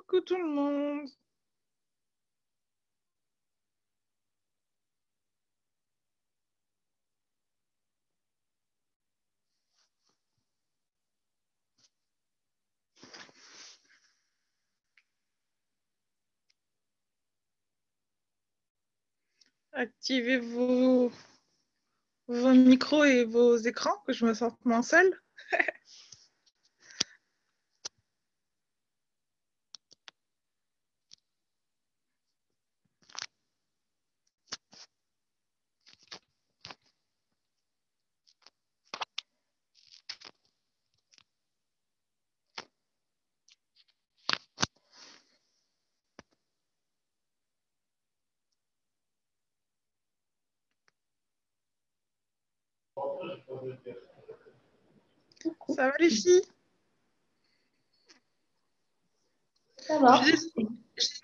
Coucou tout le monde. Activez vos micros et vos écrans, que je me sente moins seule. Ça va les filles? Ça va. J'ai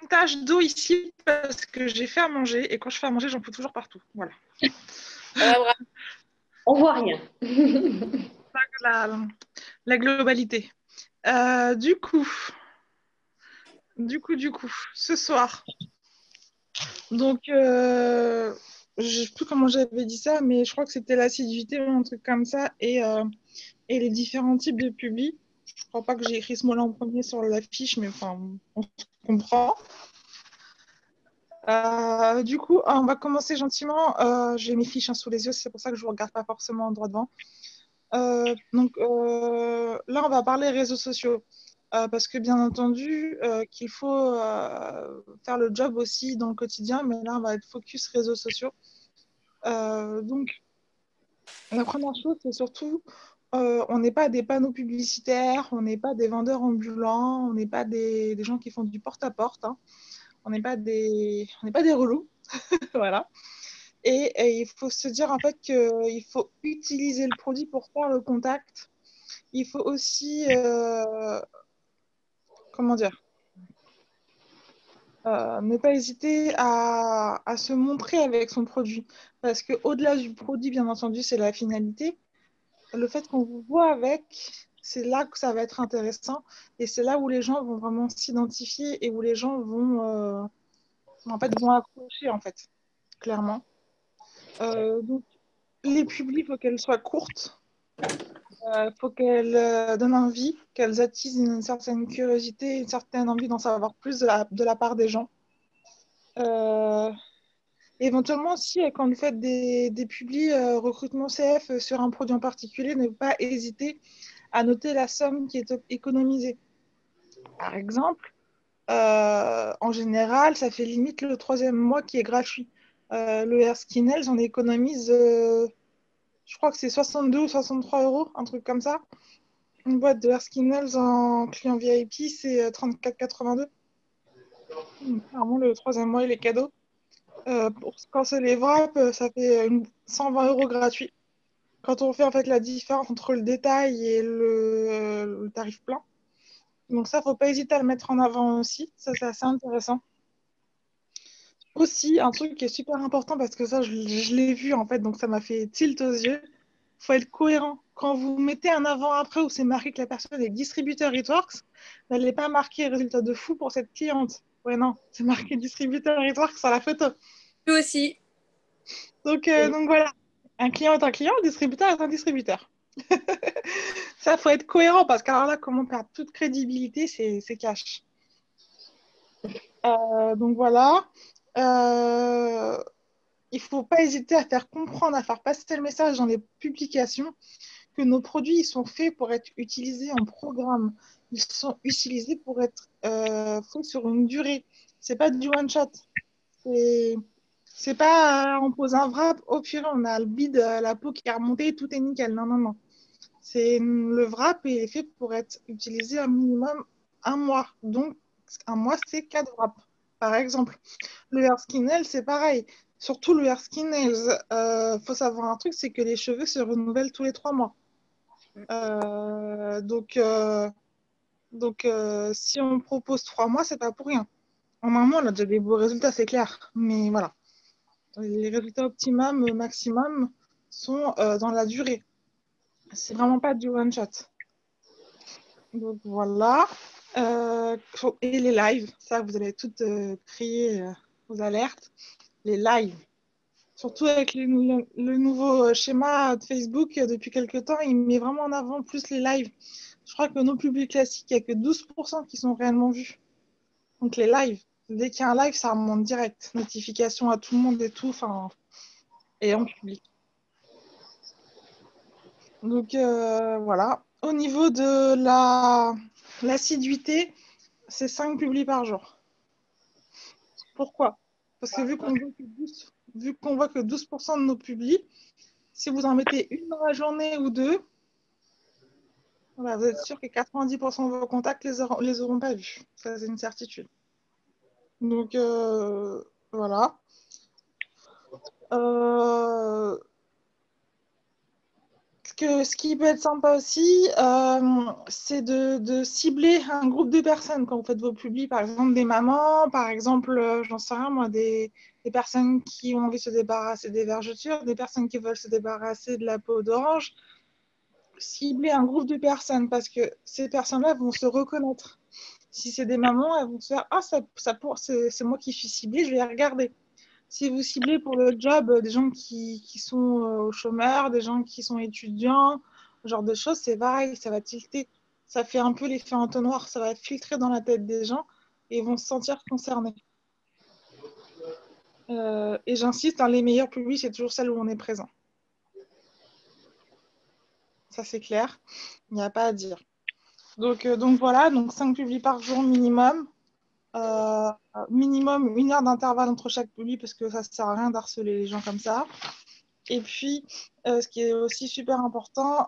une tache d'eau ici parce que j'ai fait à manger et quand je fais à manger, j'en peux toujours partout. Voilà. On voit rien. La, la globalité. Du coup, ce soir, donc, je ne sais plus comment j'avais dit ça, mais je crois que c'était l'assiduité ou un truc comme ça et les différents types de publis. Je crois pas que j'ai écrit ce mot-là en premier sur la fiche, mais enfin, on se comprend. Du coup, on va commencer gentiment. J'ai mes fiches sous les yeux, c'est pour ça que je ne vous regarde pas forcément droit devant. Là, on va parler réseaux sociaux. Parce que bien entendu, qu'il faut faire le job aussi dans le quotidien, mais là, on va être focus réseaux sociaux. Donc, la première chose, c'est surtout, on n'est pas des panneaux publicitaires, on n'est pas des vendeurs ambulants, on n'est pas des gens qui font du porte-à-porte, hein. On n'est pas des relous. Voilà. Et il faut se dire en fait qu'il faut utiliser le produit pour faire le contact. Il faut aussi, comment dire, ne pas hésiter à se montrer avec son produit. Parce qu'au-delà du produit, bien entendu, c'est la finalité. Le fait qu'on vous voit avec, c'est là que ça va être intéressant. Et c'est là où les gens vont vraiment s'identifier et où les gens vont accrocher, en fait, clairement. Donc, les publics, il faut qu'elles soient courtes. Il faut qu'elles donnent envie, qu'elles attisent une certaine curiosité, une certaine envie d'en savoir plus de la part des gens. Euh, Éventuellement aussi, quand vous faites des publis recrutement CF sur un produit en particulier, ne pas hésiter à noter la somme qui est économisée. Par exemple, en général, ça fait limite le troisième mois qui est gratuit. Le Airskinels, on économise, je crois que c'est 62 ou 63 euros, un truc comme ça. Une boîte de Airskinels en client VIP, c'est 34,82. Clairement, le troisième mois, il est cadeau. Quand c'est les wraps, ça fait 120 euros gratuits. Quand on fait en fait la différence entre le détail et le tarif plein. Donc ça, faut pas hésiter à le mettre en avant aussi. Ça, c'est assez intéressant. Aussi, un truc qui est super important parce que ça, je l'ai vu en fait, donc ça m'a fait tilt aux yeux. Faut être cohérent. Quand vous mettez un avant-après où c'est marqué que la personne est distributeur Eatworks, n'allez pas marquer résultat de fou pour cette cliente. Ouais, non, c'est marqué distributeur Eatworks sur la photo. Nous aussi. Donc voilà, un client est un client, un distributeur est un distributeur. Ça, faut être cohérent parce qu'alors là, comment perdre toute crédibilité, c'est cash. Donc voilà. Euh, il ne faut pas hésiter à faire comprendre, à faire passer le message dans les publications que nos produits ils sont faits pour être utilisés en programme. Ils sont utilisés pour être faits sur une durée. C'est pas du one shot. C'est pas on pose un wrap, au pire on a le bide, la peau qui est remontée, tout est nickel. Non, non, non. Le wrap est fait pour être utilisé un minimum un mois. Donc un mois, c'est 4 wraps. Par exemple, le hair skin nail, c'est pareil. Surtout le hair skin nails, faut savoir un truc, c'est que les cheveux se renouvellent tous les 3 mois. Euh, donc, euh, donc, si on propose 3 mois, c'est pas pour rien. En un mois, on a déjà des beaux résultats, c'est clair. Mais voilà, les résultats optimum, maximum, sont dans la durée. C'est vraiment pas du one shot. Donc voilà. Et les lives, ça, vous allez toutes crier aux alertes. Les lives. Surtout avec le nouveau schéma de Facebook, depuis quelques temps, il met vraiment en avant plus les lives. Je crois que nos publics classiques, il n'y a que 12% qui sont réellement vus. Donc les lives, dès qu'il y a un live, ça remonte direct. Notification à tout le monde et tout, et en public. Donc voilà. Au niveau de l'assiduité, c'est 5 publis par jour. Pourquoi? Parce que vu qu'on voit que 12% de nos publis, si vous en mettez une dans la journée ou deux, voilà, vous êtes sûr que 90% de vos contacts les auront pas vus. Ça, c'est une certitude. Donc, voilà. Ce qui peut être sympa aussi, c'est de cibler un groupe de personnes quand vous faites vos publis, par exemple des mamans, par exemple, j'en sais rien moi, des personnes qui ont envie de se débarrasser des vergetures, des personnes qui veulent se débarrasser de la peau d'orange. Cibler un groupe de personnes parce que ces personnes-là vont se reconnaître. Si c'est des mamans, elles vont se faire « Ah, c'est moi qui suis ciblée, je vais regarder ». Si vous ciblez pour le job des gens qui sont au chômeur, des gens qui sont étudiants, ce genre de choses, c'est pareil, ça va tilter. Ça fait un peu l'effet entonnoir, ça va filtrer dans la tête des gens et ils vont se sentir concernés. Et j'insiste, les meilleurs publics, c'est toujours celles où on est présent. Ça, c'est clair. Il n'y a pas à dire. Donc voilà, 5 publics par jour minimum. Minimum 1 heure d'intervalle entre chaque public parce que ça ne sert à rien d'harceler les gens comme ça. Et puis, ce qui est aussi super important,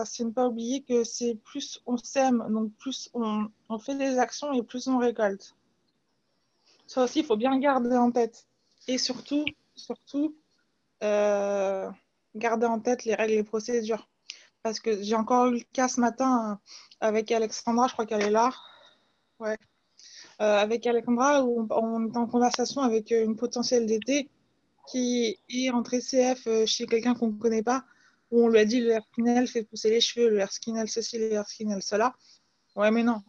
c'est ne pas oublier que c'est plus on sème, donc plus on fait des actions et plus on récolte. Ça aussi, il faut bien garder en tête. Et surtout, garder en tête les règles et les procédures. Parce que j'ai encore eu le cas ce matin avec Alexandra, je crois qu'elle est là. Ouais. Avec Alexandra, où on est en conversation avec une potentielle DT qui est rentrée CF chez quelqu'un qu'on ne connaît pas, où on lui a dit le Herkinel fait pousser les cheveux, le Herkinel ceci, le Herkinel cela. Ouais, mais non.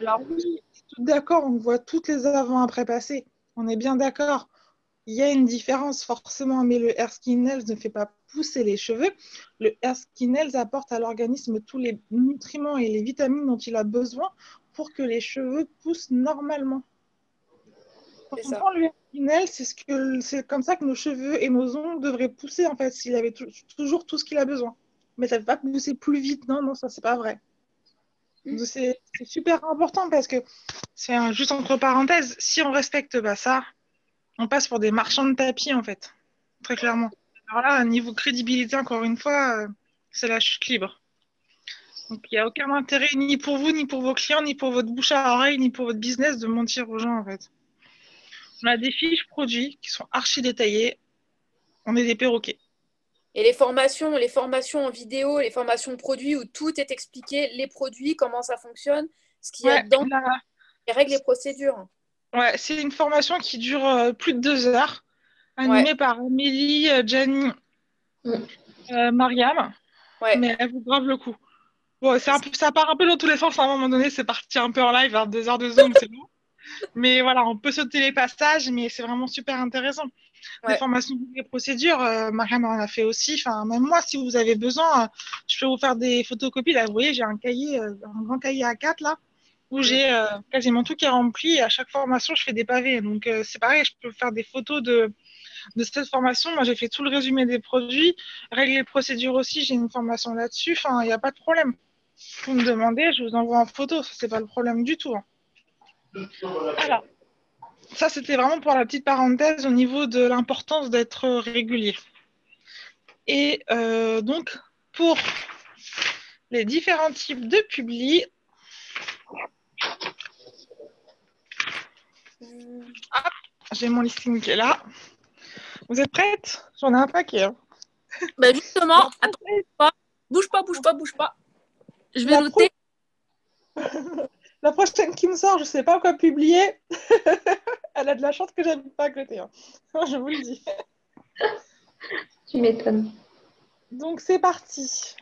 Alors oui, tout d'accord, on voit toutes les avant-après passer. On est bien d'accord. Il y a une différence forcément, mais le Herkinel ne fait pas pousser les cheveux. Le Herkinel apporte à l'organisme tous les nutriments et les vitamines dont il a besoin pour que les cheveux poussent normalement. Quand on prend le Herkinel, c'est comme ça que nos cheveux et nos ongles devraient pousser en fait, s'il avait toujours tout ce qu'il a besoin. Mais ça ne va pas pousser plus vite, non, ça c'est pas vrai. C'est super important parce que c'est juste entre parenthèses, si on respecte ça, on passe pour des marchands de tapis en fait, très clairement. Alors là, niveau crédibilité, encore une fois, c'est la chute libre. Donc il n'y a aucun intérêt ni pour vous, ni pour vos clients, ni pour votre bouche à oreille, ni pour votre business de mentir aux gens en fait. On a des fiches produits qui sont archi détaillées. On est des perroquets. Et les formations en vidéo, les formations de produits où tout est expliqué, les produits, comment ça fonctionne, ce qu'il y a dedans, les règles et procédures. Ouais, c'est une formation qui dure plus de 2 heures, animée par Amélie, Jenny, Mariam. Ouais. Mais elle vous grave le coup. Bon, ça part un peu dans tous les sens. À un moment donné, c'est parti un peu en live, vers 2 heures de Zoom, c'est lourd. Mais voilà, on peut sauter les passages, mais c'est vraiment super intéressant. Des formations des procédures, Mariam en a fait aussi. Enfin, même moi, si vous avez besoin, je peux vous faire des photocopies. Là, vous voyez, j'ai un cahier, un grand cahier A4 là, où j'ai quasiment tout qui est rempli. Et à chaque formation, je fais des pavés. Donc, c'est pareil, je peux faire des photos de cette formation. Moi, j'ai fait tout le résumé des produits, règles et procédures aussi. J'ai une formation là-dessus. Enfin, il n'y a pas de problème. Vous me demandez, je vous envoie en photo. Ça, c'est pas le problème du tout. Alors, ça, c'était vraiment pour la petite parenthèse au niveau de l'importance d'être régulier. Et donc, pour les différents types de publis, j'ai mon listing qui est là. Vous êtes prêtes? J'en ai un paquet. Hein. Bah justement, attends, bouge pas. Je vais noter. La prochaine qui me sort, je ne sais pas quoi publier. Elle a de la chance que j'habite pas à côté. Hein. Je vous le dis. Tu m'étonnes. Donc, c'est parti.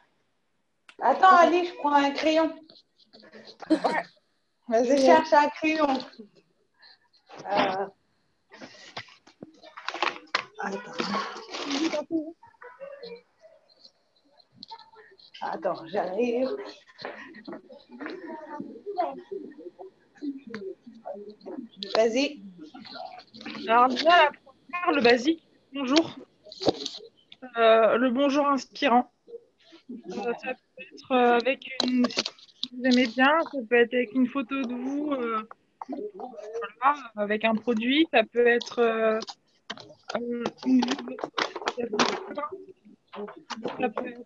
Attends, allez, je prends un crayon. Ouais. Je cherche un crayon. Attends, j'arrive. Vas-y. Alors déjà, la première, le basique, bonjour. Le bonjour inspirant. Ça peut être avec une, si vous aimez bien, ça peut être avec une photo de vous, voilà, avec un produit, ça peut être une vue de votre matin, ça peut être,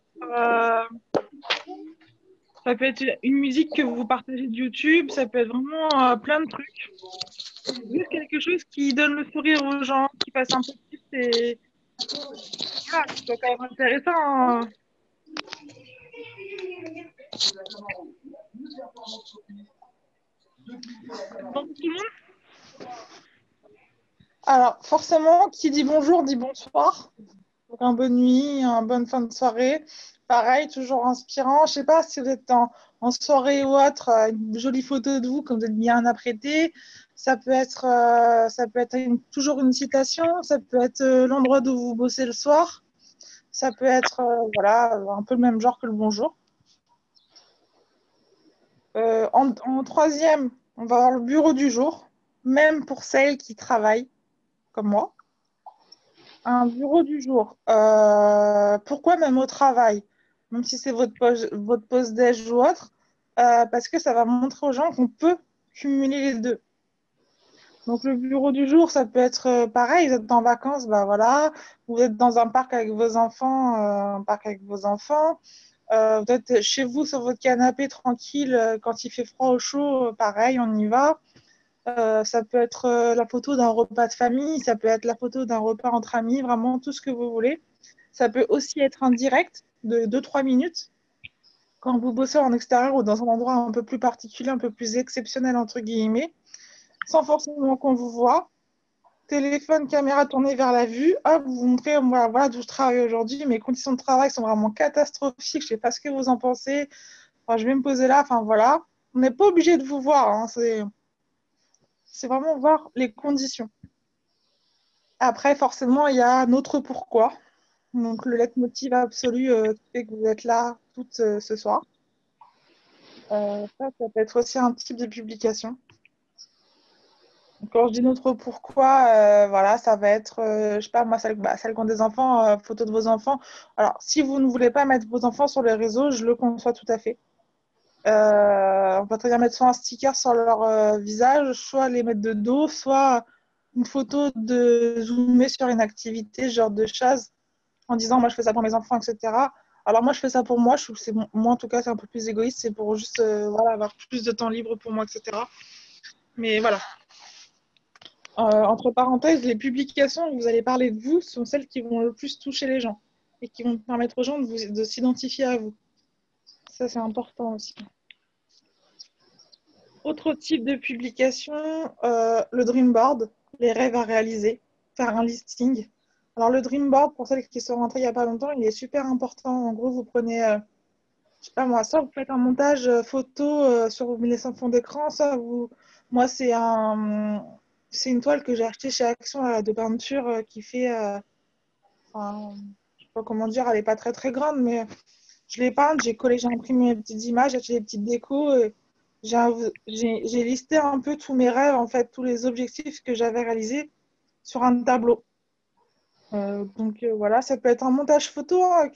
ça peut être une musique que vous partagez de YouTube, ça peut être vraiment plein de trucs. Juste quelque chose qui donne le sourire aux gens, qui passe un peu plus et voilà, qui soit quand même intéressant, hein. Bon, tout le monde. Alors, forcément, qui dit bonjour dit bonsoir. Donc, un bonne nuit, une bonne fin de soirée. Pareil, toujours inspirant. Je sais pas si vous êtes en soirée ou autre, une jolie photo de vous quand vous êtes bien apprêté. Ça peut être, toujours une citation. Ça peut être l'endroit où vous bossez le soir. Ça peut être voilà, un peu le même genre que le bonjour. En troisième, on va avoir le bureau du jour, même pour celles qui travaillent comme moi. Un bureau du jour. Pourquoi même au travail? Même si c'est votre pause déj ou autre, parce que ça va montrer aux gens qu'on peut cumuler les deux. Donc le bureau du jour, ça peut être pareil, vous êtes en vacances, bah voilà, vous êtes dans un parc avec vos enfants, vous êtes chez vous sur votre canapé tranquille, quand il fait froid ou chaud, pareil, on y va. Ça peut être la photo d'un repas de famille, ça peut être la photo d'un repas entre amis, vraiment tout ce que vous voulez. Ça peut aussi être un direct de 2-3 minutes quand vous bossez en extérieur ou dans un endroit un peu plus particulier, un peu plus exceptionnel, entre guillemets, sans forcément qu'on vous voit. Téléphone, caméra tournée vers la vue, hop, vous montrez voilà d'où je travaille aujourd'hui. Mes conditions de travail sont vraiment catastrophiques, je ne sais pas ce que vous en pensez. Enfin, je vais me poser là, enfin voilà. On n'est pas obligé de vous voir, hein, c'est vraiment voir les conditions. Après, forcément, il y a notre pourquoi. Donc, le leitmotiv absolu qui fait que vous êtes là toutes ce soir. Ça peut être aussi un type de publication. Quand je dis notre pourquoi, voilà, ça va être, je sais pas, moi, celle qui ont des enfants, photos de vos enfants. Alors, si vous ne voulez pas mettre vos enfants sur les réseaux, je le conçois tout à fait. On peut très bien mettre soit un sticker sur leur visage, soit les mettre de dos, soit une photo de zoomer sur une activité, genre de chasse, en disant moi je fais ça pour mes enfants, etc. Alors moi je fais ça pour moi, je trouve que c'est moi en tout cas c'est un peu plus égoïste, c'est pour juste voilà, avoir plus de temps libre pour moi, etc. Mais voilà. Entre parenthèses, les publications où vous allez parler de vous sont celles qui vont le plus toucher les gens et qui vont permettre aux gens de s'identifier à vous. Ça c'est important aussi. Autre type de publication, le dream board, les rêves à réaliser, faire un listing. Alors le dream board, pour celles qui sont rentrées il n'y a pas longtemps, il est super important. En gros, vous prenez, je sais pas moi, soit vous faites un montage photo sur vous mettez en fond d'écran, soit vous, moi c'est une toile que j'ai achetée chez Action de peinture qui fait, enfin, je sais pas comment dire, elle est pas très très grande, mais je l'ai peinte, j'ai collé, j'ai imprimé mes petites images, j'ai acheté des petites décos. J'ai listé un peu tous mes rêves, en fait, tous les objectifs que j'avais réalisés sur un tableau. Donc voilà, ça peut être un montage photo, hein,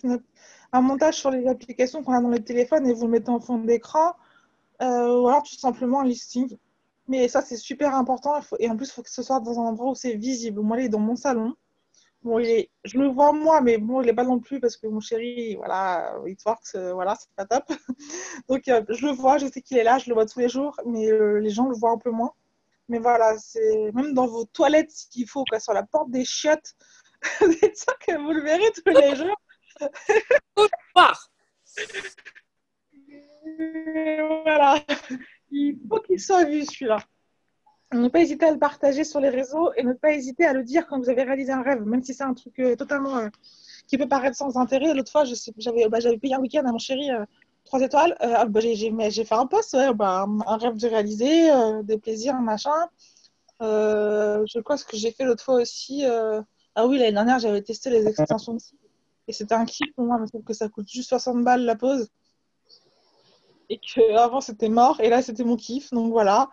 un montage sur les applications qu'on a dans les téléphones et vous le mettez en fond d'écran, ou alors tout simplement un listing. Mais ça, c'est super important. Et en plus, il faut que ce soit dans un endroit où c'est visible. Moi, il est dans mon salon. Bon, je le vois moi, mais bon, il n'est pas non plus parce que mon chéri, voilà, it works, voilà, c'est pas top. Donc, je le vois, je sais qu'il est là, je le vois tous les jours, mais les gens le voient un peu moins. Mais voilà, c'est même dans vos toilettes, s'il faut, quoi, sur la porte des chiottes, vous êtes sûr que vous le verrez tous les jours. Au revoir. Voilà, il faut qu'il soit vu celui-là. Ne pas hésiter à le partager sur les réseaux et ne pas hésiter à le dire quand vous avez réalisé un rêve, même si c'est un truc totalement qui peut paraître sans intérêt. L'autre fois, j'avais payé un week-end à mon chéri 3 étoiles. J'ai fait un post, ouais, un rêve de réaliser, des plaisirs, machin. Je crois ce que j'ai fait l'autre fois aussi. Ah oui, l'année dernière, j'avais testé les extensions de site. Et c'était un kiff pour moi, mais sauf que ça coûte juste 60 balles la pause. Et qu'avant, c'était mort. Et là, c'était mon kiff. Donc voilà.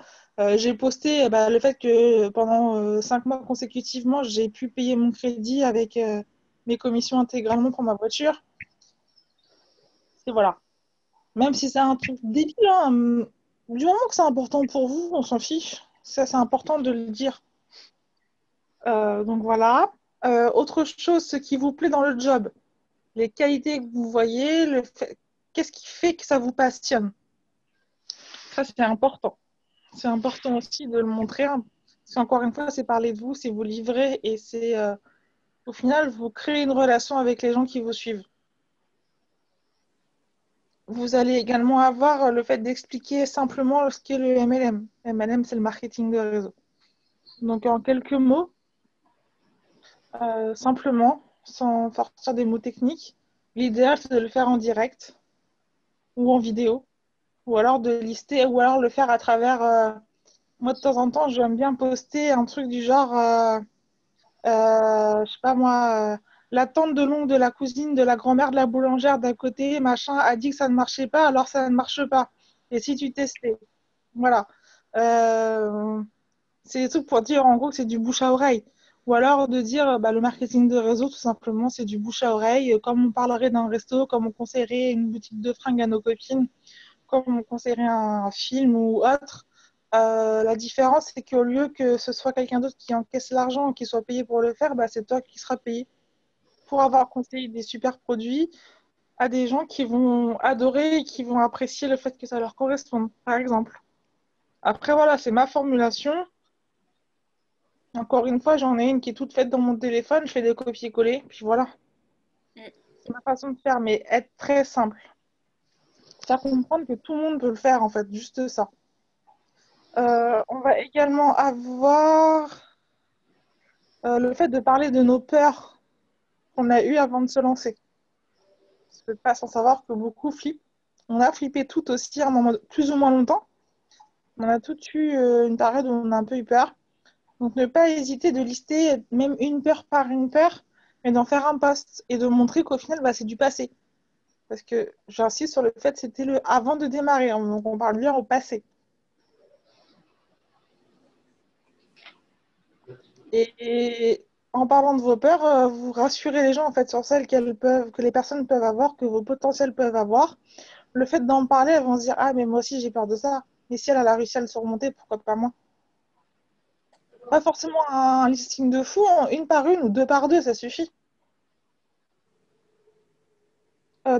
J'ai posté le fait que pendant 5 mois consécutivement, j'ai pu payer mon crédit avec mes commissions intégralement pour ma voiture. Et voilà. Même si c'est un truc débile, hein, du moment que c'est important pour vous, on s'en fiche. Ça, c'est important de le dire. Donc voilà. Autre chose, ce qui vous plaît dans le job, les qualités que vous voyez, qu'est-ce qui fait que ça vous passionne. Ça, c'est important. C'est important aussi de le montrer. Hein, parce qu'encore une fois, c'est parler de vous, c'est vous livrer et c'est au final, vous créez une relation avec les gens qui vous suivent. Vous allez également avoir le fait d'expliquer simplement ce qu'est le MLM. MLM, c'est le marketing de réseau. Donc, en quelques mots, simplement, sans sortir des mots techniques, l'idéal, c'est de le faire en direct ou en vidéo, ou alors de lister, ou alors le faire à travers... moi, de temps en temps, j'aime bien poster un truc du genre, je sais pas moi, la tante de l'oncle de la cousine de la grand-mère de la boulangère d'à côté, machin, a dit que ça ne marchait pas, alors ça ne marche pas. Et si tu testais? Voilà. C'est des trucs pour dire en gros que c'est du bouche à oreille. Ou alors de dire le marketing de réseau, tout simplement, c'est du bouche à oreille, comme on parlerait d'un resto, comme on conseillerait une boutique de fringues à nos copines, comme on conseillerait un film ou autre. La différence, c'est qu'au lieu que ce soit quelqu'un d'autre qui encaisse l'argent et qui soit payé pour le faire, c'est toi qui seras payé pour avoir conseillé des super produits à des gens qui vont adorer et qui vont apprécier le fait que ça leur corresponde, par exemple. Après, voilà, c'est ma formulation. Encore une fois, j'en ai une qui est toute faite dans mon téléphone, je fais des copier-coller, puis voilà. C'est ma façon de faire, mais être très simple. Faire comprendre que tout le monde peut le faire, en fait, juste ça. On va également avoir le fait de parler de nos peurs qu'on a eues avant de se lancer. Je ne peux pas sans savoir que beaucoup flippent. On a flippé tout aussi à un moment, plus ou moins longtemps. On a tout eu une période où on a un peu eu peur. Donc, ne pas hésiter de lister même une peur par une peur, mais d'en faire un post et de montrer qu'au final, c'est du passé. Parce que j'insiste sur le fait que c'était le avant de démarrer. Donc, on parle bien au passé. Et en parlant de vos peurs, vous rassurez les gens en fait sur celles que les personnes peuvent avoir, que vos potentiels peuvent avoir. Le fait d'en parler, elles vont se dire ah mais moi aussi j'ai peur de ça. Et si elle a réussi à le surmonter, pourquoi pas moi? Pas forcément un listing de fou, hein, une par une ou deux par deux, ça suffit.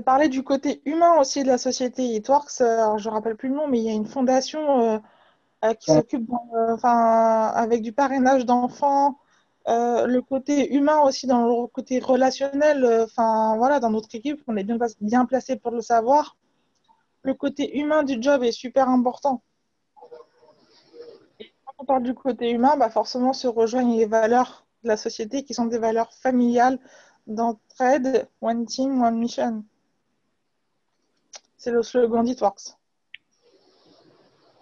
Parler du côté humain aussi de la société It Works. Alors, je ne rappelle plus le nom, mais il y a une fondation qui s'occupe avec du parrainage d'enfants, le côté humain aussi dans le côté relationnel. Voilà, dans notre équipe, on est bien placé pour le savoir. Le côté humain du job est super important. Et quand on parle du côté humain, forcément se rejoignent les valeurs de la société qui sont des valeurs familiales, d'entraide, one team, one mission. C'est le slogan d'It Works.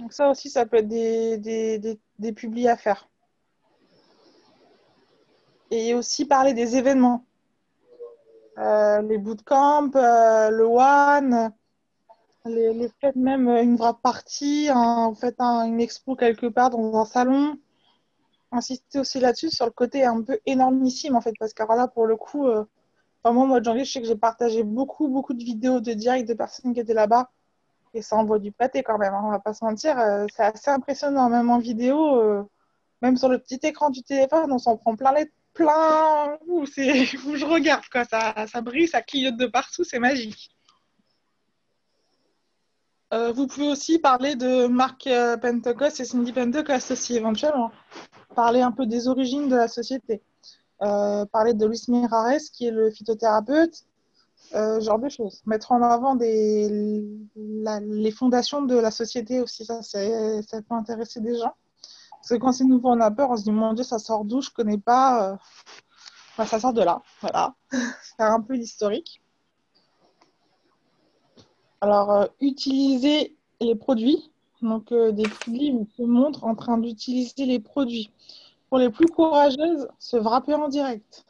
Donc ça aussi, ça peut être des publis à faire. Et aussi parler des événements. Les bootcamps, le one, les fêtes même, une wrap party, une expo quelque part dans un salon. Insister aussi là-dessus, sur le côté un peu énormissime, en fait, parce que là, pour le coup, moi, au mois de janvier, je sais que j'ai partagé beaucoup, beaucoup de vidéos de direct de personnes qui étaient là-bas. Et ça envoie du pâté quand même, hein, on va pas se mentir. C'est assez impressionnant, même en vidéo. Même sur le petit écran du téléphone, on s'en prend plein. Ouh, où je regarde, quoi. Ça brille, ça clignote de partout, c'est magique. Vous pouvez aussi parler de Marc Pentecost et Cindy Pentecost aussi, éventuellement. Parler un peu des origines de la société. Parler de Luis Mirares, qui est le phytothérapeute. Genre de choses. Mettre en avant les fondations de la société aussi, ça peut intéresser des gens. Parce que quand c'est nouveau, on a peur, on se dit, mon Dieu, ça sort d'où, je connais pas. Ça sort de là, voilà. Faire un peu l'historique. Alors, utiliser les produits. Donc, des publis où on se montre en train d'utiliser les produits. Pour les plus courageuses, se wrapper en direct,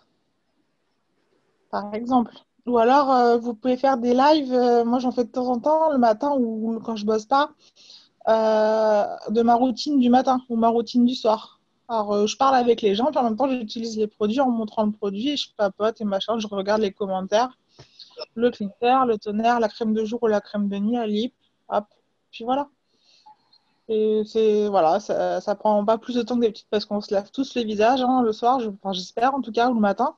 par exemple. Ou alors, vous pouvez faire des lives. Moi, j'en fais de temps en temps, le matin ou quand je bosse pas, de ma routine du matin ou ma routine du soir. Alors, je parle avec les gens, puis en même temps, j'utilise les produits en montrant le produit et je papote et machin, je regarde les commentaires, le cleanser, le toner, la crème de jour ou la crème de nuit, à lip, hop, puis voilà. Et voilà, ça prend pas plus de temps que des petites parce qu'on se lave tous les visages hein, le soir, enfin, j'espère en tout cas, ou le matin.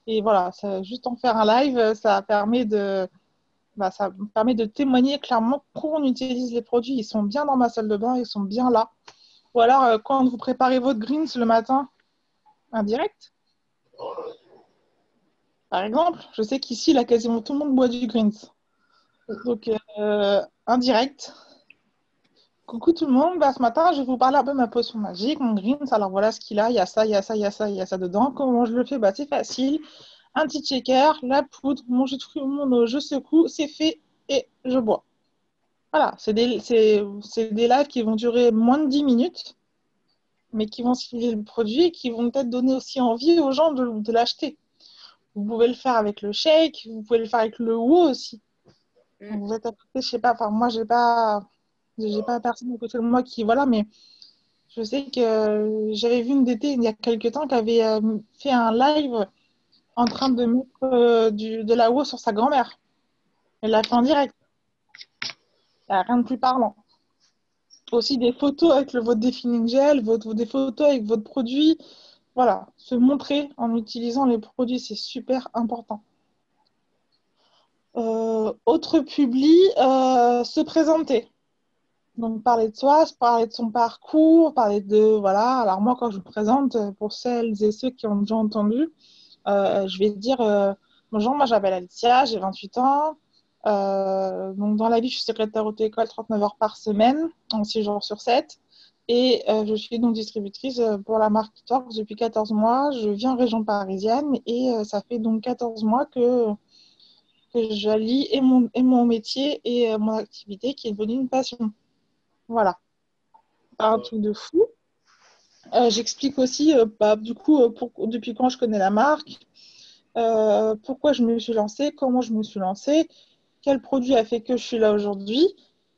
Et voilà, juste en faire un live, ça me permet de témoigner clairement qu'on utilise les produits. Ils sont bien dans ma salle de bain, ils sont bien là. Ou alors, quand vous préparez votre greens le matin, indirect, par exemple, je sais qu'ici, là, quasiment tout le monde boit du greens. Donc, indirect. Coucou tout le monde, ce matin je vais vous parler un peu de ma potion magique, mon greens. Alors voilà ce qu'il a, il y a ça, il y a ça, il y a ça, il y a ça dedans. Comment je le fais? C'est facile. Un petit shaker, la poudre, mon jus de fruits, mon eau, je secoue, c'est fait et je bois. Voilà, c'est des lives qui vont durer moins de 10 minutes, mais qui vont suivre le produit et qui vont peut-être donner aussi envie aux gens de l'acheter. Vous pouvez le faire avec le shake, vous pouvez le faire avec le WOW aussi. Vous êtes à côté, je sais pas, enfin moi j'ai pas personne à côté de moi qui, voilà, mais je sais que j'avais vu une DT il y a quelques temps qui avait fait un live en train de mettre de la WOW sur sa grand-mère. Elle l'a fait en direct. Il n'y a rien de plus parlant. Aussi des photos avec votre défining gel, des photos avec votre produit. Voilà, se montrer en utilisant les produits, c'est super important. Autre publi, se présenter. Donc, parler de soi, parler de son parcours, parler de, voilà. Alors, moi, quand je me présente, pour celles et ceux qui ont déjà entendu, je vais dire, bonjour, moi, j'appelle Alicia, j'ai 28 ans. Donc, dans la vie, je suis secrétaire auto-école 39 heures par semaine, en 6 jours sur 7. Et je suis donc distributrice pour la marque Torx depuis 14 mois. Je vis en région parisienne et ça fait donc 14 mois que j'allie et mon métier et mon activité qui est devenue une passion. Voilà, pas un truc de fou. J'explique aussi, du coup, depuis quand je connais la marque, pourquoi je me suis lancée, comment je me suis lancée, quel produit a fait que je suis là aujourd'hui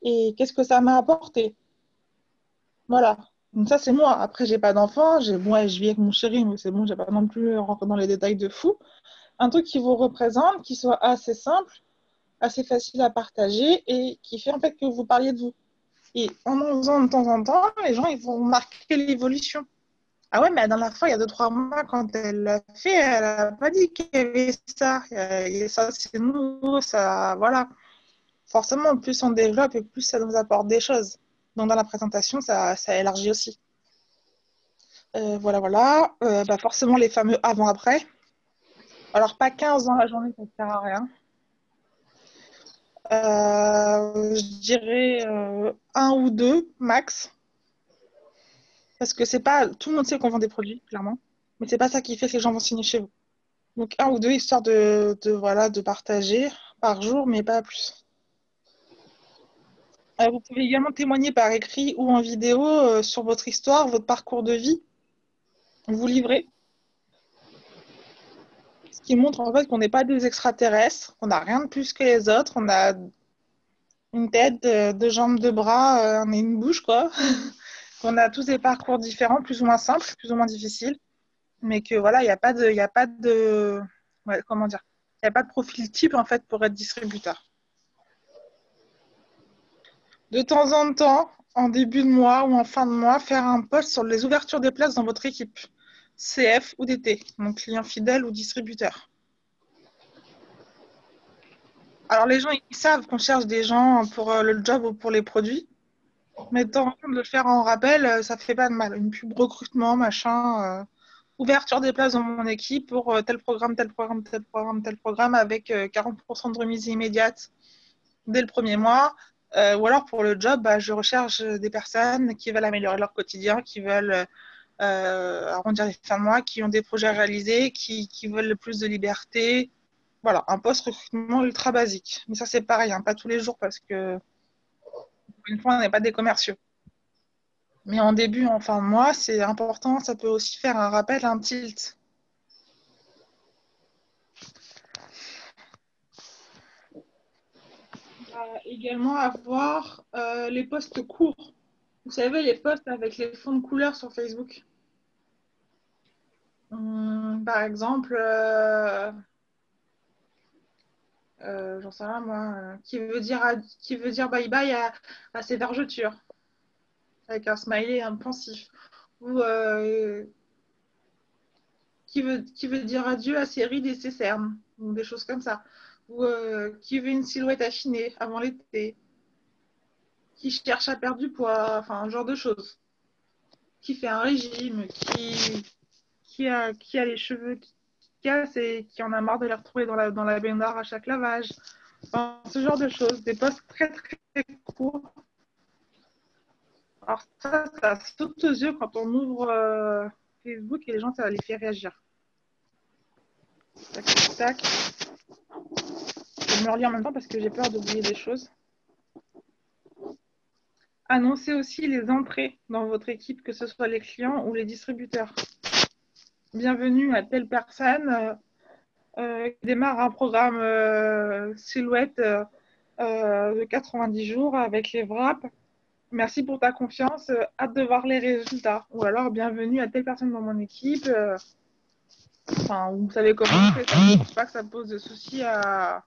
et qu'est-ce que ça m'a apporté. Voilà. Donc ça, c'est moi. Après, j'ai pas d'enfant. Moi, je vis avec mon chéri, mais c'est bon, j'ai pas non plus rentré dans les détails de fou. Un truc qui vous représente, qui soit assez simple, assez facile à partager et qui fait en fait que vous parliez de vous. Et en faisant de temps en temps, les gens ils vont marquer l'évolution. Ah ouais, mais la dernière fois, il y a 2-3 mois, quand elle l'a fait, elle n'a pas dit qu'il y avait ça. Et ça, c'est nouveau, ça, voilà. Forcément, plus on développe et plus ça nous apporte des choses. Donc, dans la présentation, ça élargit aussi. Voilà. Forcément, les fameux avant-après. Alors, pas 15 dans la journée, ça ne sert à rien. Je dirais un ou deux max. Parce que c'est pas tout le monde sait qu'on vend des produits, clairement. Mais c'est pas ça qui fait que les gens vont signer chez vous. Donc, un ou deux, histoire de partager par jour, mais pas plus. Vous pouvez également témoigner par écrit ou en vidéo sur votre histoire, votre parcours de vie. Vous livrez. Ce qui montre en fait qu'on n'est pas des extraterrestres, qu'on n'a rien de plus que les autres. On a une tête, deux jambes, deux bras, on est une bouche, quoi. Qu'on a tous des parcours différents, plus ou moins simples, plus ou moins difficiles. Mais que voilà, il n'y a pas de ouais, comment dire, il n'y a pas de profil type en fait pour être distributeur. De temps en temps, en début de mois ou en fin de mois, faire un post sur les ouvertures des places dans votre équipe, CF ou DT, donc client fidèle ou distributeur. Alors les gens, ils savent qu'on cherche des gens pour le job ou pour les produits, mais de temps en temps, de le faire en rappel, ça fait pas de mal. Une pub recrutement, machin, ouverture des places dans mon équipe pour tel programme, tel programme, tel programme, tel programme, avec 40% de remise immédiate dès le premier mois. Ou alors pour le job, je recherche des personnes qui veulent améliorer leur quotidien, qui veulent arrondir les fins de mois, qui ont des projets à réaliser, qui veulent le plus de liberté. voilà, un post recrutement ultra basique. Mais ça, c'est pareil, hein, pas tous les jours parce que, une fois, on n'est pas des commerciaux. Mais en début, en fin de mois, c'est important. Ça peut aussi faire un rappel, un tilt. On va également avoir les posts courts. Vous savez, les posts avec les fonds de couleur sur Facebook. Par exemple, j'en sais rien moi, qui veut dire bye bye à ses vergetures, avec un smiley un pensif. Ou qui veut dire adieu à ses rides et ses cernes, ou des choses comme ça. Ou qui veut une silhouette affinée avant l'été. Qui cherche à perdre du poids, enfin, un genre de choses. Qui fait un régime, qui a les cheveux qui cassent et qui en a marre de les retrouver dans la baignoire à chaque lavage. Enfin, ce genre de choses, des posts très très courts. Alors ça saute aux yeux quand on ouvre Facebook et les gens, ça les fait réagir. Tac, tac, tac. Je vais me relire en même temps parce que j'ai peur d'oublier des choses. Annoncez aussi les entrées dans votre équipe, que ce soit les clients ou les distributeurs. Bienvenue à telle personne qui démarre un programme silhouette de 90 jours avec les wraps. Merci pour ta confiance, hâte de voir les résultats. Ou alors, bienvenue à telle personne dans mon équipe. Enfin, vous savez comment on fait ça. Je ne pense pas que ça pose de soucis à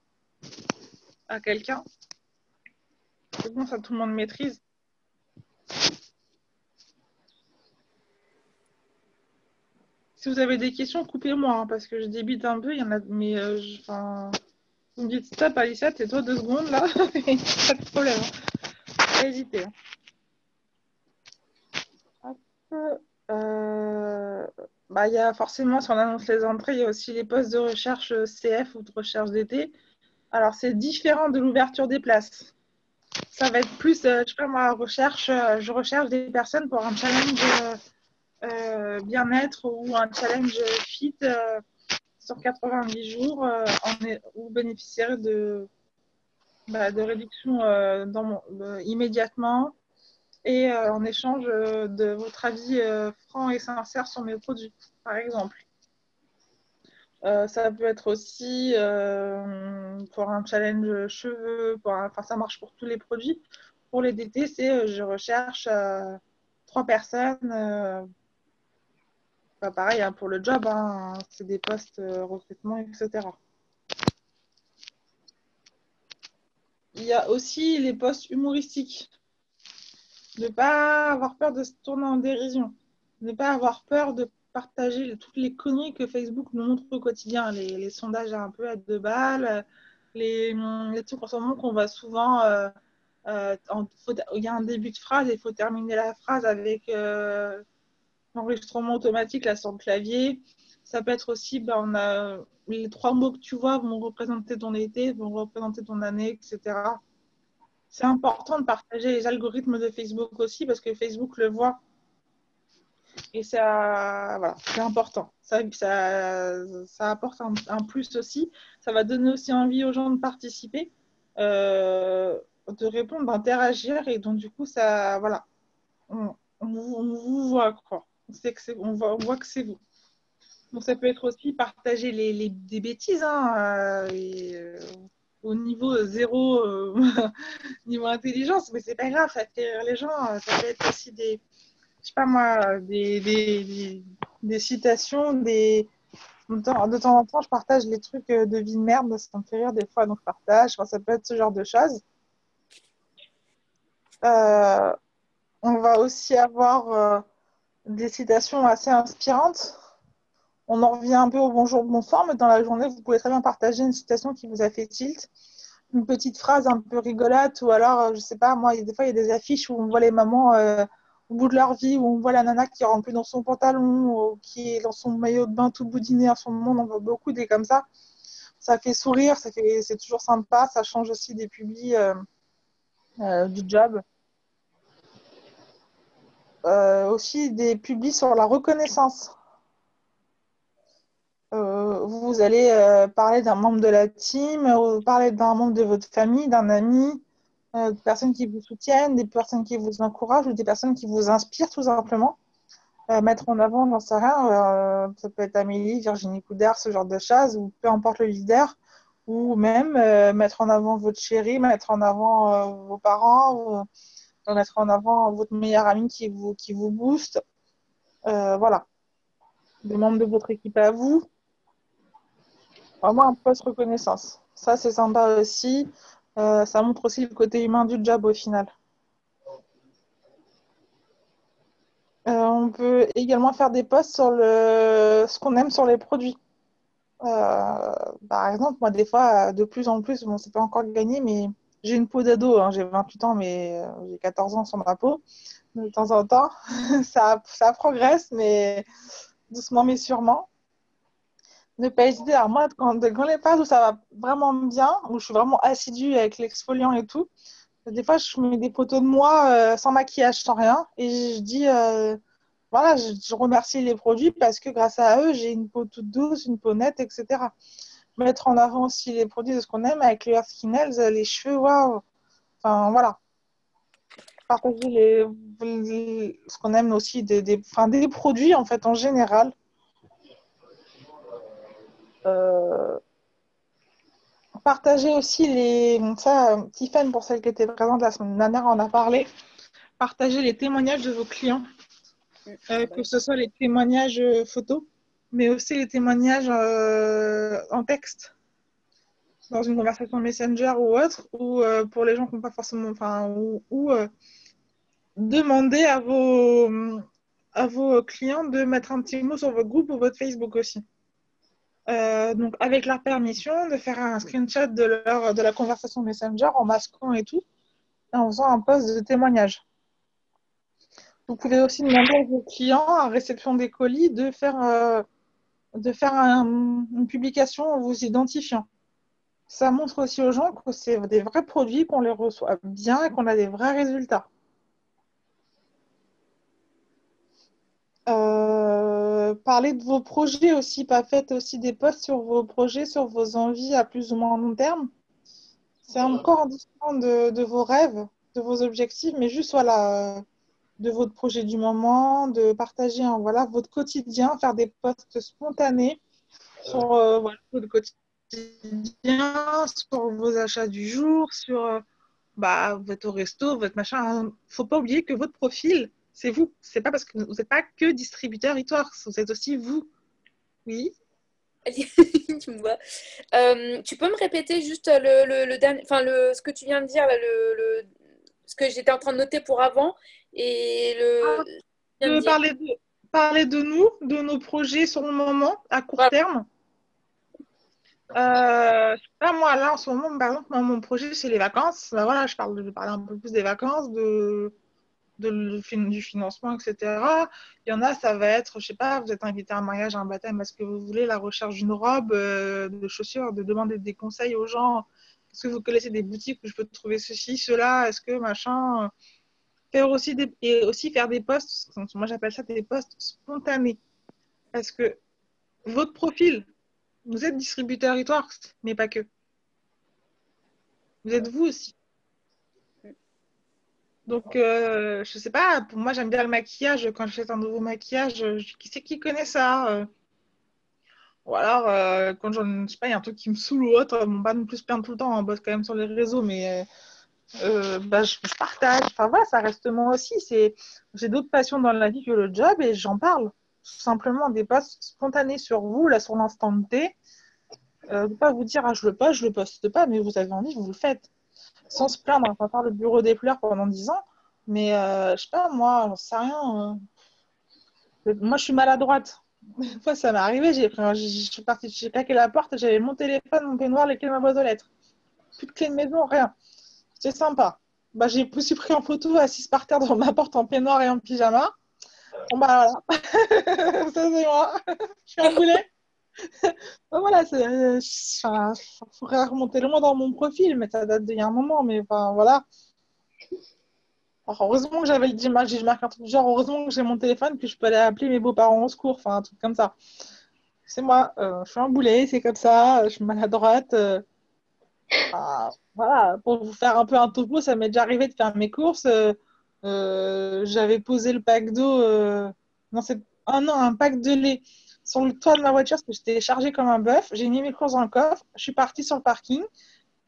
quelqu'un. C'est bon, ça tout le monde maîtrise. Si vous avez des questions, coupez-moi, hein, parce que je débite un peu. Il y en a, mais vous me dites stop, Alicia, tais-toi 2 secondes là. Pas de problème. Pas hésiter. Hop. Il y a forcément, si on annonce les entrées, il y a aussi les postes de recherche CF ou de recherche d'été. Alors, c'est différent de l'ouverture des places. Ça va être plus, je sais pas moi, je recherche des personnes pour un challenge bien-être ou un challenge fit sur 90 jours. Vous bénéficierez de réduction immédiatement et en échange de votre avis franc et sincère sur mes produits, par exemple. Ça peut être aussi pour un challenge cheveux, ça marche pour tous les produits. Pour les DT, c'est je recherche 3 personnes. Pareil, hein, pour le job, hein, c'est des postes recrutement, etc. Il y a aussi les postes humoristiques. Ne pas avoir peur de se tourner en dérision. Ne pas avoir peur de partager toutes les conneries que Facebook nous montre au quotidien. Les sondages un peu à 2 balles, les trucs en ce moment qu'on voit souvent. Il y a un début de phrase et il faut terminer la phrase avec l'enregistrement automatique là, sur le clavier. Ça peut être aussi, on a les 3 mots que tu vois vont représenter ton été, vont représenter ton année, etc. C'est important de partager les algorithmes de Facebook aussi parce que Facebook le voit. Et ça, voilà, c'est important. Ça apporte un plus aussi. Ça va donner aussi envie aux gens de participer, de répondre, d'interagir. Et donc, du coup, ça, voilà, on vous voit, quoi. On voit que c'est vous. Donc, ça peut être aussi partager des bêtises, hein, au niveau zéro, niveau intelligence, mais c'est pas grave, ça fait rire les gens. Ça peut être aussi je sais pas moi, des citations, de temps en temps, je partage les trucs de vie de merde, ça me fait rire des fois, donc je partage. Enfin, ça peut être ce genre de choses. On va aussi avoir des citations assez inspirantes. On en revient un peu au bonjour, bonsoir, mais dans la journée, vous pouvez très bien partager une citation qui vous a fait tilt, une petite phrase un peu rigolote, ou alors, je sais pas, moi, des fois, il y a des affiches où on voit les mamans au bout de leur vie, où on voit la nana qui rentre plus dans son pantalon, ou qui est dans son maillot de bain tout boudiné en ce moment, on en voit beaucoup des comme ça. Ça fait sourire, c'est toujours sympa, ça change aussi des publis du job. Aussi des publis sur la reconnaissance. vous allez parler d'un membre de la team, parler d'un membre de votre famille, d'un ami, des personnes qui vous soutiennent, des personnes qui vous encouragent ou des personnes qui vous inspirent tout simplement. Mettre en avant, j'en sais rien, ça peut être Amélie, Virginie Coudert, ce genre de choses, ou peu importe le leader, ou même mettre en avant votre chéri, mettre en avant vos parents, ou mettre en avant votre meilleur ami qui vous booste. Voilà. Des membres de votre équipe à vous. Vraiment un post reconnaissance. Ça, c'est sympa aussi. Ça montre aussi le côté humain du job au final. On peut également faire des posts sur ce qu'on aime sur les produits. Par exemple, moi, des fois, de plus en plus, bon, c'est pas encore gagné, mais j'ai une peau d'ado, hein, j'ai 28 ans, mais j'ai 14 ans sur ma peau. De temps en temps, ça progresse, mais doucement mais sûrement. Ne pas hésiter. Alors moi, quand les phases où ça va vraiment bien, où je suis vraiment assidue avec l'exfoliant et tout, des fois, je mets des photos de moi sans maquillage, sans rien, et je dis, voilà, je remercie les produits parce que grâce à eux, j'ai une peau toute douce, une peau nette, etc. Mettre en avant aussi les produits de ce qu'on aime avec les Skinels, les cheveux, waouh. Enfin, voilà. Partager ce qu'on aime aussi, des produits en fait en général. Partager aussi ça, Tiffany, pour celle qui était présente la semaine dernière, en a parlé. Partager les témoignages de vos clients, que ce soit les témoignages photos, mais aussi les témoignages en texte, dans une conversation Messenger ou autre, ou pour les gens qui n'ont pas forcément, demander à vos clients de mettre un petit mot sur votre groupe ou votre Facebook aussi. Donc, avec leur permission, de faire un screenshot de la conversation Messenger en masquant et tout, et en faisant un post de témoignage. Vous pouvez aussi demander à vos clients, à réception des colis, de faire une publication en vous identifiant. Ça montre aussi aux gens que c'est des vrais produits, qu'on les reçoit bien et qu'on a des vrais résultats. Parler de vos projets aussi, pas faites aussi des posts sur vos projets, sur vos envies à plus ou moins long terme. C'est encore différent de vos rêves, de vos objectifs, mais juste voilà, de votre projet du moment, de partager voilà, votre quotidien, faire des posts spontanés sur voilà, votre quotidien, sur vos achats du jour, sur votre resto, votre machin. Faut pas oublier que votre profil, c'est vous. C'est pas parce que vous n'êtes pas que distributeur e-Torx, vous êtes aussi vous. Oui. Tu me vois. Tu peux me répéter juste le dernier, enfin ce que tu viens de dire là, ce que j'étais en train de noter pour avant et parler de nous, de nos projets sur le moment, à court terme. Là, moi, là, en ce moment, par exemple, mon projet, c'est les vacances. Voilà, je parle un peu plus des vacances, du financement, etc. Il y en a, ça va être, je sais pas, vous êtes invité à un mariage, à un baptême, est-ce que vous voulez la recherche d'une robe, de chaussures, de demander des conseils aux gens? Est-ce que vous connaissez des boutiques où je peux trouver ceci, cela? Est-ce que machin? Et aussi faire des posts, moi j'appelle ça des posts spontanés. Parce que votre profil, vous êtes distributeur e-Torx, mais pas que. Vous êtes vous aussi. Donc, je sais pas, pour moi, j'aime bien le maquillage. Quand j'achète un nouveau maquillage, qui c'est qui connaît ça? Ou alors, quand je sais pas, il y a un truc qui me saoule ou autre, bon, pas non plus se plaindre tout le temps, on bosse quand même sur les réseaux, mais je partage. Enfin, voilà, ça reste moi aussi. J'ai d'autres passions dans la vie que le job et j'en parle. Tout simplement, des posts spontanés sur vous, là, sur l'instant T. Ne pas vous dire, je le poste pas, mais vous avez envie, vous le faites. Sans se plaindre, on va faire le bureau des fleurs pendant 10 ans. Mais je sais pas, moi, j'en sais rien. Moi, je suis maladroite. Une fois, ça m'est arrivé, j'ai claqué la porte, j'avais mon téléphone, mon peignoir, les clés de ma boîte aux lettres. Plus de clé de maison, rien. C'était sympa. Je me suis pris en photo assise par terre devant ma porte en peignoir et en pyjama. Bon, voilà. Ça, c'est moi. Je suis un boulet. Voilà, il faudrait remonter loin dans mon profil, mais ça date d'il y a un moment. Mais enfin, voilà. Alors, heureusement que j'avais j'ai marqué un truc genre, heureusement que j'ai mon téléphone, que je peux aller appeler mes beaux-parents au secours, enfin, un truc comme ça. c'est moi. Je suis un boulet, c'est comme ça. Je suis maladroite. Voilà, pour vous faire un peu un topo, ça m'est déjà arrivé de faire mes courses. J'avais posé le pack d'eau, non, non, un pack de lait sur le toit de ma voiture parce que j'étais chargée comme un bœuf. J'ai mis mes courses dans le coffre. Je suis partie sur le parking.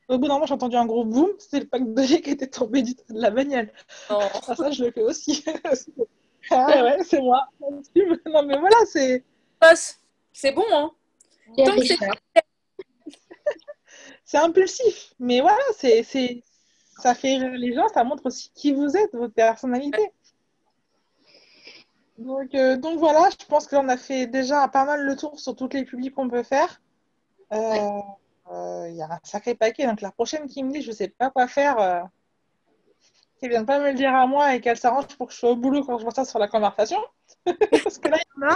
Au bout d'un moment, j'ai entendu un gros boom. C'était le pack de lait qui était tombé du toit de la bagnole. Non. Ah, ça, je le fais aussi. Ah ouais, c'est moi. Non, mais voilà, Boss, c'est bon, hein? Bien Tant que fait c'est ça. c'est impulsif. Mais voilà, ça fait rire les gens. Ça montre aussi qui vous êtes, votre personnalité. Donc voilà, je pense qu'on a fait déjà pas mal le tour sur toutes les publics qu'on peut faire. Il y a un sacré paquet. Donc la prochaine qui me dit je sais pas quoi faire, qu'elle vienne pas me le dire à moi et qu'elle s'arrange pour que je sois au boulot quand je vois ça sur la conversation. Parce que là, il y en a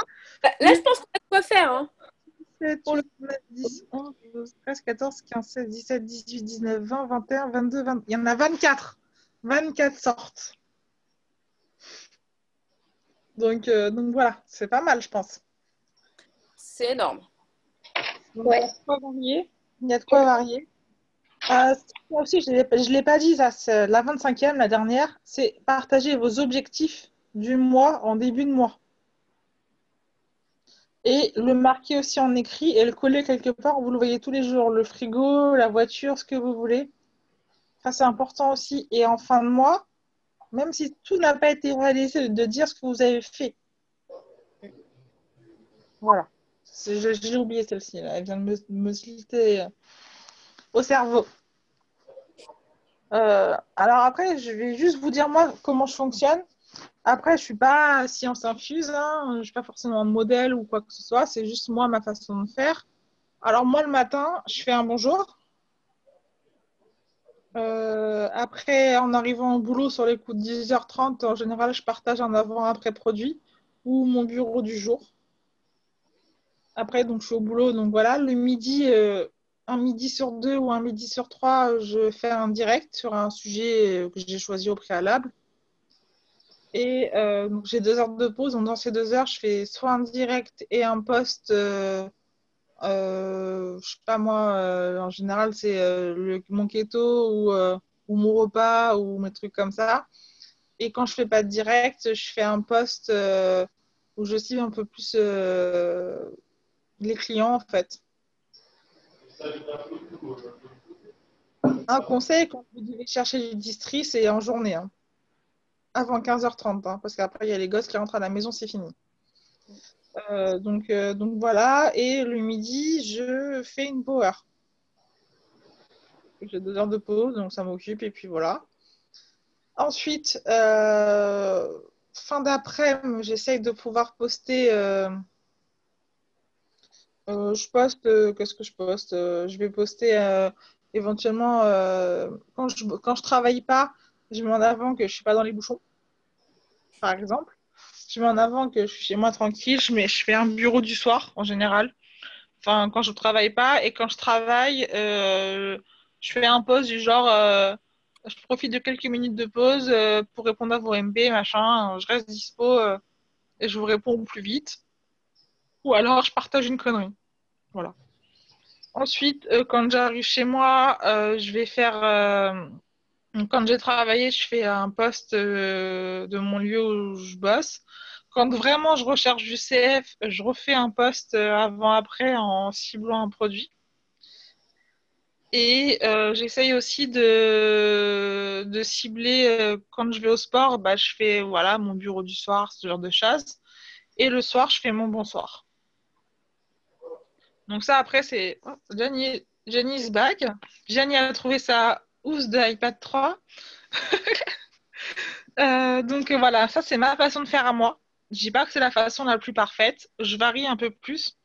Là, je pense qu'on a de quoi faire, hein? 7, 8, 9, 10, 11, 12, 13, 14, 15, 16, 17, 18, 19, 20, 21, 22, 20. Il y en a 24. 24 sortes. Donc voilà, c'est pas mal, je pense. C'est énorme. Donc, Ouais. il y a de quoi varier. Il y a de quoi varier. Ça aussi, je ne l'ai pas dit, ça, c'est la 25e, la dernière, c'est partager vos objectifs du mois en début de mois. Et le marquer aussi en écrit et le coller quelque part, vous le voyez tous les jours, le frigo, la voiture, ce que vous voulez. Ça, c'est important aussi. Et en fin de mois, même si tout n'a pas été réalisé, de dire ce que vous avez fait. Voilà. J'ai oublié celle-ci, là. Elle vient de me sliter au cerveau. Alors après, je vais juste vous dire moi comment je fonctionne. Après, je suis pas science infuse, hein. Je suis pas forcément modèle ou quoi que ce soit. C'est juste moi, ma façon de faire. Alors moi, le matin, je fais un bonjour. Après, en arrivant au boulot sur les coups de 10h30, en général, je partage un avant-après produit ou mon bureau du jour. Après, donc, je suis au boulot. Donc voilà, le midi, un midi sur deux ou un midi sur trois, je fais un direct sur un sujet que j'ai choisi au préalable. Et donc, j'ai 2 heures de pause. Donc, dans ces 2 heures, je fais soit un direct et un post. Je sais pas moi, en général, c'est mon keto ou mon repas ou mes trucs comme ça. Et quand je fais pas de direct, je fais un post où je cible un peu plus les clients en fait. Un conseil, quand vous devez chercher du distri, c'est en journée, hein, avant 15h30, hein, parce qu'après, il y a les gosses qui rentrent à la maison, c'est fini. Donc voilà, et le midi, je fais une power. J'ai 2 heures de pause, donc ça m'occupe, et puis voilà. Ensuite, fin d'après-midi, j'essaye de pouvoir poster. Je poste, qu'est-ce que je poste? Je vais poster éventuellement quand je travaille pas, je mets en avant que je suis pas dans les bouchons, par exemple. Je mets en avant que je suis chez moi tranquille. Je fais un bureau du soir en général. Enfin, quand je travaille pas et quand je travaille, je fais un pause du genre. Je profite de quelques minutes de pause pour répondre à vos MP, machin. Je reste dispo et je vous réponds au plus vite. Ou alors je partage une connerie. Voilà. Ensuite, quand j'arrive chez moi, je vais faire. Quand j'ai travaillé, je fais un post de mon lieu où je bosse. Quand vraiment je recherche du CF, je refais un post avant-après en ciblant un produit. Et j'essaye aussi de cibler quand je vais au sport, bah, je fais voilà, mon bureau du soir, ce genre de choses. Et le soir, je fais mon bonsoir. Donc ça, après, c'est Jenny's back. Jenny a trouvé sa housse de iPad 3. Donc voilà, ça, c'est ma façon de faire à moi. Je dis pas que c'est la façon la plus parfaite. Je varie un peu plus.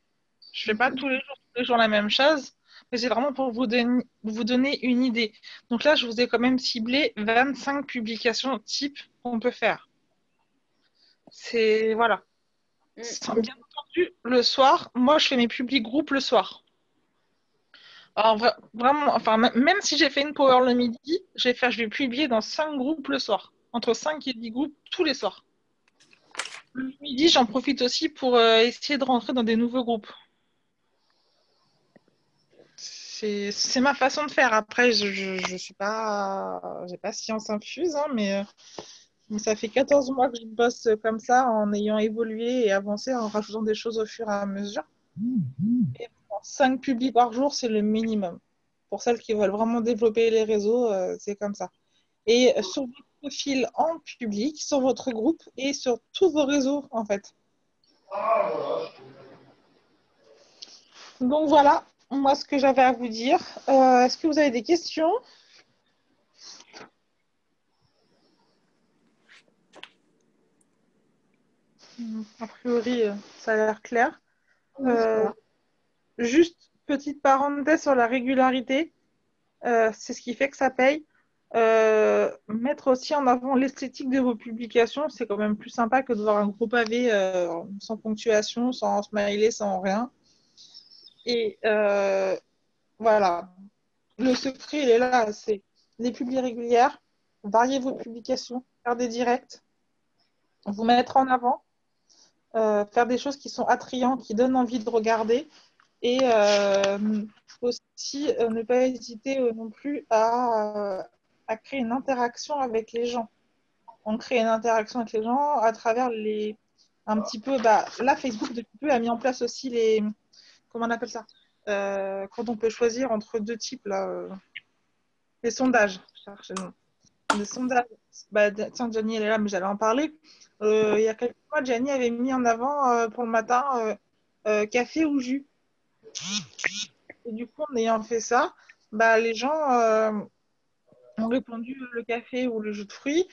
Je fais pas tous les jours la même chose. Mais c'est vraiment pour vous donner une idée. Donc là, je vous ai quand même ciblé 25 publications type qu'on peut faire. C'est, voilà. Bien entendu, le soir, moi, je fais mes publics groupes le soir. Alors, vraiment, enfin, même si j'ai fait une power le midi, je vais publier dans 5 groupes le soir. Entre 5 et 10 groupes tous les soirs. Le midi, j'en profite aussi pour essayer de rentrer dans des nouveaux groupes. c'est ma façon de faire. Après, je suis pas, j'ai pas science infuse, hein, mais ça fait 14 mois que je bosse comme ça, en ayant évolué et avancé, en rajoutant des choses au fur et à mesure. Et 5 publis par jour, c'est le minimum. Pour celles qui veulent vraiment développer les réseaux, c'est comme ça. Et sur votre profil en public, sur votre groupe et sur tous vos réseaux, en fait. Donc voilà, moi, ce que j'avais à vous dire. Est-ce que vous avez des questions? A priori, ça a l'air clair. Juste petite parenthèse sur la régularité. C'est ce qui fait que ça paye. Mettre aussi en avant l'esthétique de vos publications, c'est quand même plus sympa que de voir un gros pavé sans ponctuation, sans smiley, sans rien. Et voilà. Le secret, il est là. C'est les publis régulières, varier vos publications, faire des directs, vous mettre en avant, faire des choses qui sont attrayantes, qui donnent envie de regarder. Et aussi, ne pas hésiter non plus à créer une interaction avec les gens. On crée une interaction avec les gens à travers un petit peu, là, Facebook, depuis peu, a mis en place aussi comment on appelle ça, quand on peut choisir entre deux types, là, les sondages. Les sondages. Tiens, Jenny, elle est là, mais j'allais en parler. Il y a quelques mois, Jenny avait mis en avant pour le matin café ou jus. Et du coup, en ayant fait ça, les gens ont répondu le café ou le jus de fruits.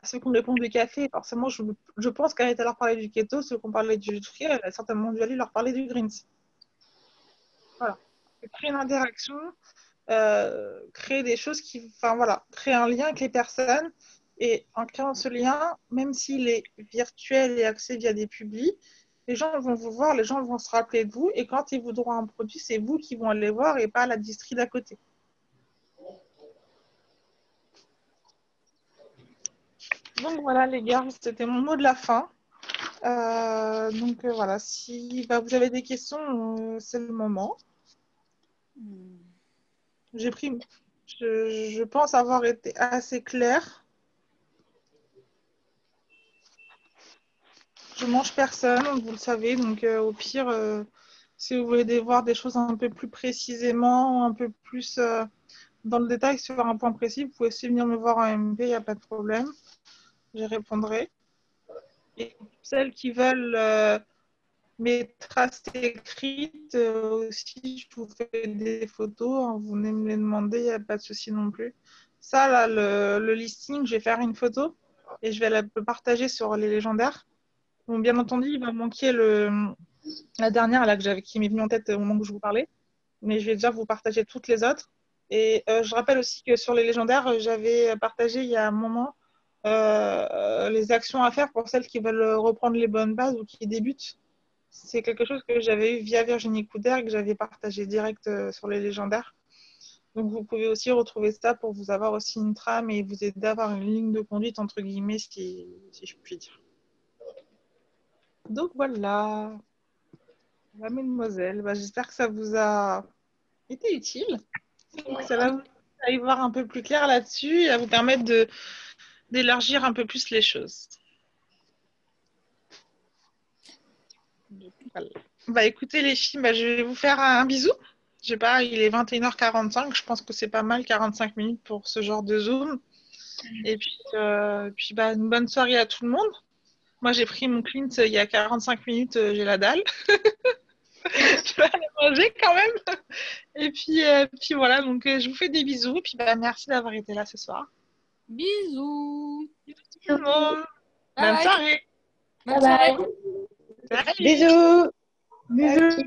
Ceux qui ont répondu le café, forcément, je pense qu'elle était à leur parler du keto. Ceux qui ont parlé du jus de fruits, elle a certainement dû aller leur parler du greens. Voilà. Créer une interaction, créer des choses créer un lien avec les personnes. Et en créant ce lien, même s'il est virtuel et accès via des publis, les gens vont vous voir, les gens vont se rappeler de vous. Et quand ils voudront un produit, c'est vous qui vont aller voir et pas la distri d'à côté. Donc voilà les gars, c'était mon mot de la fin. Voilà, si vous avez des questions, c'est le moment. Je pense avoir été assez claire. Je mange personne, vous le savez, donc au pire, si vous voulez voir des choses un peu plus précisément, un peu plus dans le détail sur un point précis, vous pouvez aussi venir me voir en MP, il n'y a pas de problème. J'y répondrai. Et celles qui veulent mes traces écrites, aussi, je vous fais des photos, hein, vous venez me les demander, il n'y a pas de souci non plus. Ça, là, le listing, je vais faire une photo et je vais la partager sur les légendaires. Bon, bien entendu, il va manquer la dernière là, qui m'est venue en tête au moment où je vous parlais, mais je vais déjà vous partager toutes les autres. Et je rappelle aussi que sur les légendaires, j'avais partagé il y a un moment les actions à faire pour celles qui veulent reprendre les bonnes bases ou qui débutent. C'est quelque chose que j'avais eu via Virginie Couder et que j'avais partagé direct sur les légendaires. Donc vous pouvez aussi retrouver ça pour vous avoir aussi une trame et vous aider à avoir une ligne de conduite entre guillemets, si je puis dire. Donc voilà, mademoiselle, j'espère que ça vous a été utile. Que ça va vous aller voir un peu plus clair là-dessus et à vous permettre d'élargir un peu plus les choses. Voilà. Écoutez les filles, je vais vous faire un bisou. Je sais pas, il est 21h45, je pense que c'est pas mal, 45 minutes pour ce genre de Zoom. Et puis une bonne soirée à tout le monde. Moi, j'ai pris mon Clint il y a 45 minutes, j'ai la dalle. Je vais aller manger quand même. Et puis voilà, donc je vous fais des bisous. Et puis merci d'avoir été là ce soir. Bisous. Bisous tout le monde. Bonne soirée. Bonne soirée. Bisous. Bisous.